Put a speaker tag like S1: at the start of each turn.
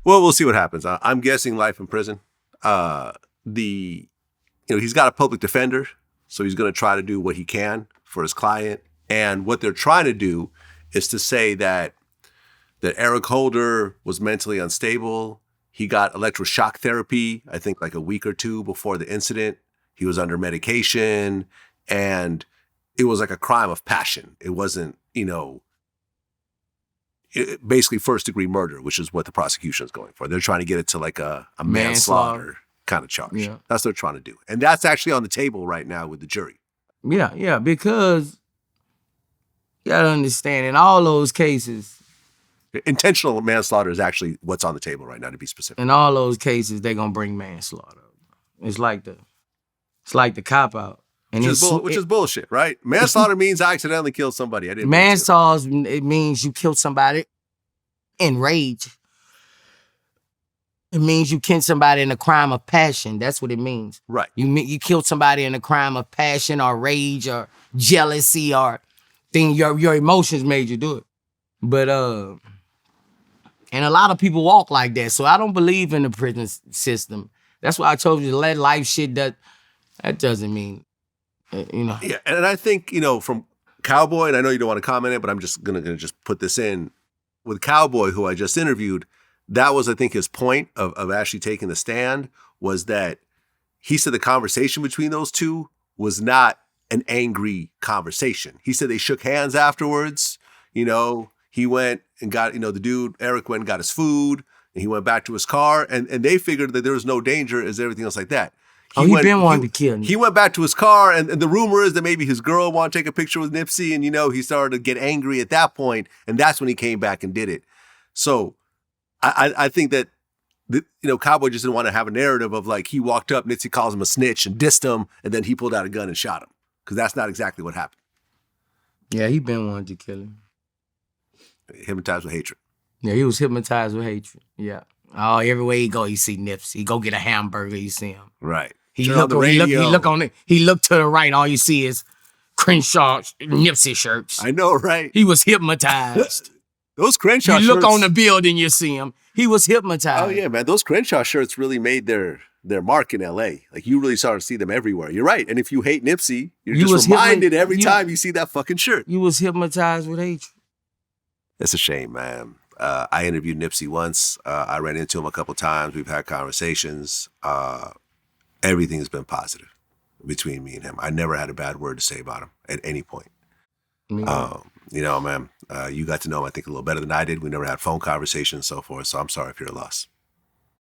S1: Well, we'll see what happens. I'm guessing life in prison. He's got a public defender, so he's going to try to do what he can for his client. And what they're trying to do is to say that Eric Holder was mentally unstable. He got electroshock therapy, I think like a week or two before the incident. He was under medication, and it was like a crime of passion. It wasn't, basically first-degree murder, which is what the prosecution is going for. They're trying to get it to like a manslaughter kind of charge. Yeah. That's what they're trying to do. And that's actually on the table right now with the jury.
S2: Yeah, because you gotta understand, in all those cases...
S1: Intentional manslaughter is actually what's on the table right now, to be specific.
S2: In all those cases, they're gonna bring manslaughter. It's like the cop-out.
S1: Which is bullshit, right? Manslaughter means I accidentally killed somebody. I didn't.
S2: Manslaughter, it means you killed somebody in rage. It means you killed somebody in a crime of passion. That's what it means.
S1: Right.
S2: You killed somebody in a crime of passion or rage or jealousy or thing your emotions made you do it. But and a lot of people walk like that. So I don't believe in the prison system. That's why I told you to let life shit that doesn't mean.
S1: Yeah, and I think, from Cowboy, and I know you don't want to comment on it, but I'm just gonna just put this in. With Cowboy, who I just interviewed, that was, I think, his point of actually taking the stand, was that he said the conversation between those two was not an angry conversation. He said they shook hands afterwards. He went and got, the dude, Eric, went and got his food, and he went back to his car, and they figured that there was no danger as everything else like that.
S2: He been wanting to kill me.
S1: He went back to his car, and the rumor is that maybe his girl wanted to take a picture with Nipsey, and, he started to get angry at that point, and that's when he came back and did it. So I think that, Cowboy just didn't want to have a narrative of, like, he walked up, Nipsey calls him a snitch and dissed him, and then he pulled out a gun and shot him, because that's not exactly what happened.
S2: Yeah, he been wanting to kill him.
S1: Hypnotized with hatred.
S2: Yeah, he was hypnotized with hatred. Yeah. Oh, everywhere he go, you see Nipsey. He go get a hamburger, you see him.
S1: Right.
S2: He look to the right, all you see is Crenshaw Nipsey shirts.
S1: I know, right?
S2: He was hypnotized.
S1: Those Crenshaw shirts.
S2: You look on the building, you see him. He was hypnotized.
S1: Oh, yeah, man. Those Crenshaw shirts really made their mark in L.A. Like, you really started to see them everywhere. You're right. And if you hate Nipsey, you're just reminded every time you see that fucking shirt.
S2: You was hypnotized with hatred.
S1: It's a shame, man. I interviewed Nipsey once. I ran into him a couple times. We've had conversations. Everything's been positive between me and him. I never had a bad word to say about him at any point. Man, you got to know him, I think, a little better than I did. We never had phone conversations and so forth, so I'm sorry if you're a loss.